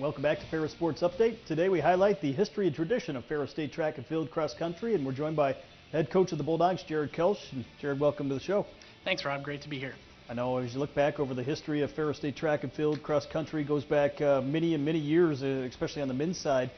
Welcome back to Ferris Sports Update. Today we highlight the history and tradition of Ferris State Track and Field cross country, and we're joined by head coach of the Bulldogs, Jared Kelsh. And Jared, welcome to the show. Thanks, Rob. Great to be here. I know as you look back over the history of Ferris State Track and Field cross country, goes back many years, especially on the men's side,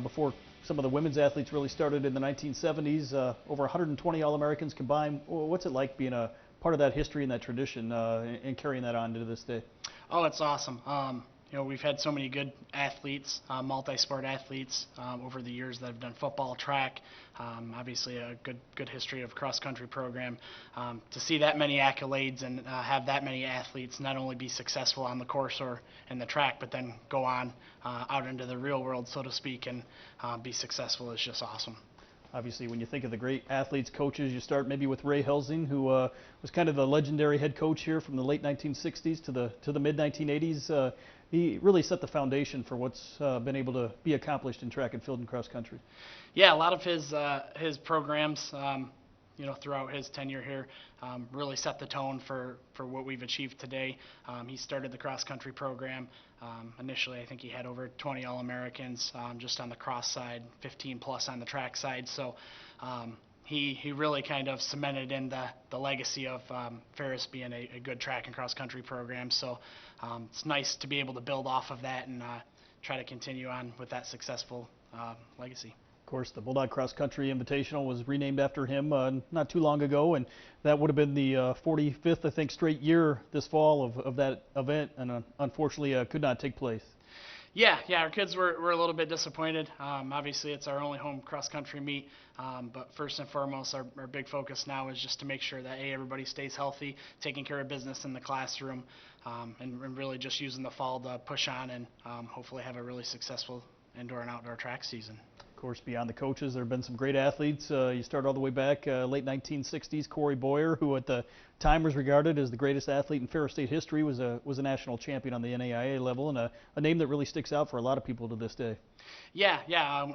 before some of the women's athletes really started in the 1970s. Over 120 All-Americans combined. What's it like being a part of that history and that tradition and carrying that on to this day? Oh, it's awesome. You know, we've had so many good athletes, multi-sport athletes over the years that have done football, track, obviously a good history of cross-country program. To see that many accolades and have that many athletes not only be successful on the course or in the track, but then go on out into the real world, so to speak, and be successful is just awesome. Obviously, when you think of the great athletes, coaches, you start maybe with Ray Helsing, who was kind of the legendary head coach here from the late 1960s to the mid 1980s. He really set the foundation for what's been able to be accomplished in track and field and cross country. Yeah, a lot of his programs, you know, throughout his tenure here, really set the tone for what we've achieved today. He started the cross country program. Initially, I think he had over 20 All-Americans just on the cross side, 15 plus on the track side. So he really kind of cemented in the legacy of Ferris being a good track and cross country program. So it's nice to be able to build off of that and try to continue on with that successful legacy. Of course, the Bulldog Cross Country Invitational was renamed after him not too long ago, and that would have been the 45th, I think, straight year this fall of that event, and unfortunately could not take place. Yeah, our kids were a little bit disappointed. Obviously, it's our only home cross-country meet, but first and foremost, our big focus now is just to make sure that, everybody stays healthy, taking care of business in the classroom, and really just using the fall to push on and hopefully have a really successful indoor and outdoor track season. Of course, beyond the coaches, there have been some great athletes. You start all the way back, late 1960s, Cory Boyer, who at the time was regarded as the greatest athlete in Ferris State history, was a national champion on the NAIA level, and a name that really sticks out for a lot of people to this day. Yeah.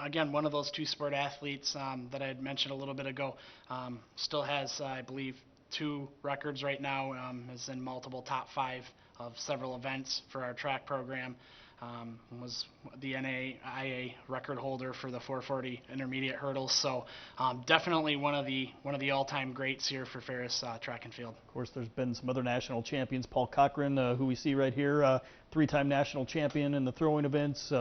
Again, one of those two-sport athletes that I had mentioned a little bit ago, still has, I believe, 2 records right now, is in multiple top 5 of several events for our track program. Was the NAIA record holder for the 440 intermediate hurdles, so definitely one of the all-time greats here for Ferris track and field. Of course, there's been some other national champions. Paul Cochran, who we see right here, 3-time national champion in the throwing events.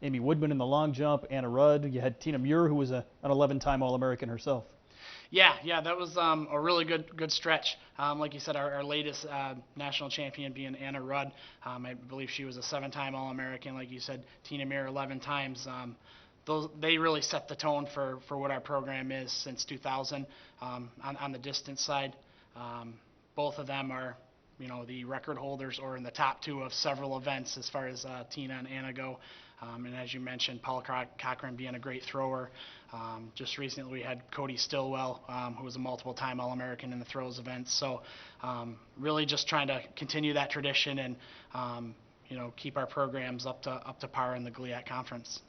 Amy Woodman in the long jump. Anna Rudd. You had Tina Muir, who was an 11-time All-American herself. Yeah, that was a really good stretch. Like you said, our latest national champion being Anna Rudd. I believe she was a 7-time All-American. Like you said, Tina Muir 11 times. They really set the tone for what our program is since 2000 on the distance side. Both of them are, you know, the record holders or in the top 2 of several events as far as Tina and Anna go. And as you mentioned, Paul Cochran being a great thrower. Just recently we had Cody Stillwell, who was a multiple-time All-American in the throws events. So really just trying to continue that tradition and you know, keep our programs up to par in the GLIAC conference.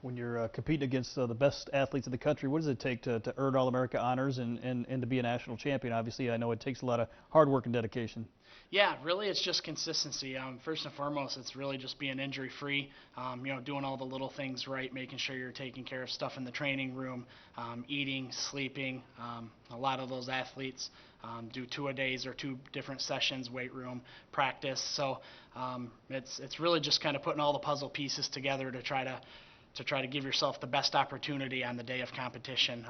When you're competing against the best athletes in the country, what does it take to earn All-America honors and to be a national champion? Obviously, I know it takes a lot of hard work and dedication. Yeah, really it's just consistency. First and foremost, it's really just being injury-free, you know, doing all the little things right, making sure you're taking care of stuff in the training room, eating, sleeping. A lot of those athletes do 2-a-days or 2 different sessions, weight room, practice. So it's really just kind of putting all the puzzle pieces together to try to give yourself the best opportunity on the day of competition.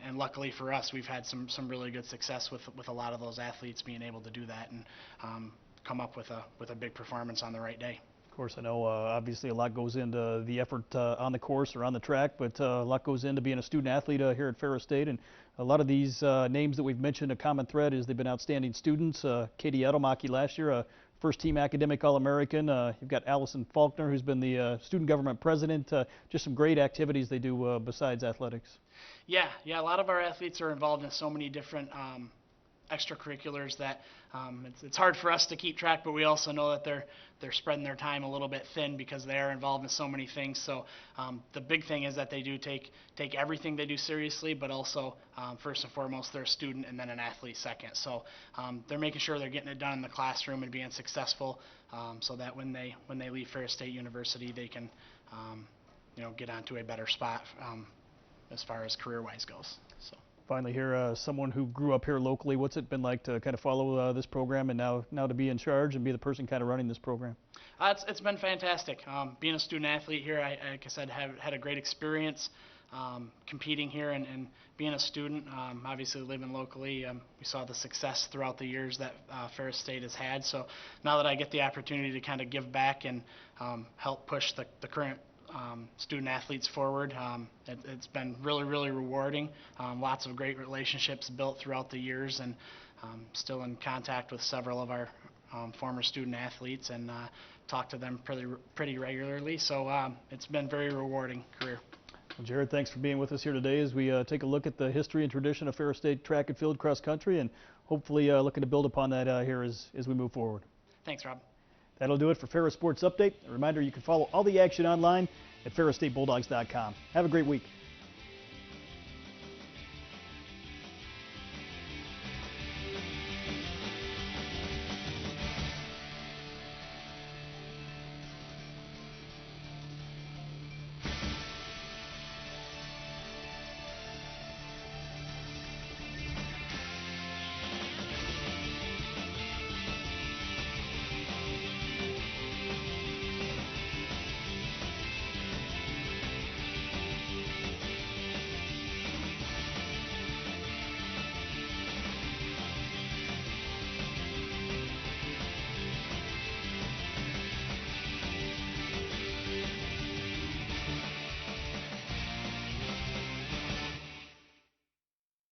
And luckily for us, we've had some really good success with a lot of those athletes being able to do that and come up with a big performance on the right day. Of course, I know obviously a lot goes into the effort on the course or on the track, but a lot goes into being a student athlete here at Ferris State. And a lot of these names that we've mentioned, a common thread is they've been outstanding students. Katie Edelmaki last year, first-team academic All-American. You've got Allison Faulkner, who's been the student government president. Just some great activities they do besides athletics. Yeah, a lot of our athletes are involved in so many different extracurriculars that it's hard for us to keep track, but we also know that they're spreading their time a little bit thin because they are involved in so many things. So the big thing is that they do take everything they do seriously, but also first and foremost they're a student and then an athlete second. So they're making sure they're getting it done in the classroom and being successful, so that when they leave Ferris State University, they can get onto a better spot as far as career-wise goes. So. Finally here, someone who grew up here locally, what's it been like to kind of follow this program and now to be in charge and be the person kind of running this program? It's been fantastic. Being a student athlete here, like I said, had a great experience competing here and being a student. Obviously living locally, we saw the success throughout the years that Ferris State has had. So now that I get the opportunity to kind of give back and help push the current student athletes forward, it's been really, really rewarding. Lots of great relationships built throughout the years, and still in contact with several of our former student athletes and talk to them pretty regularly. So it's been very rewarding career. Well, Jared, thanks for being with us here today as we take a look at the history and tradition of Ferris State Track and Field cross country, and hopefully looking to build upon that here as we move forward. Thanks, Rob. That'll do it for Ferris Sports Update. A reminder, you can follow all the action online at ferrisstatebulldogs.com. Have a great week.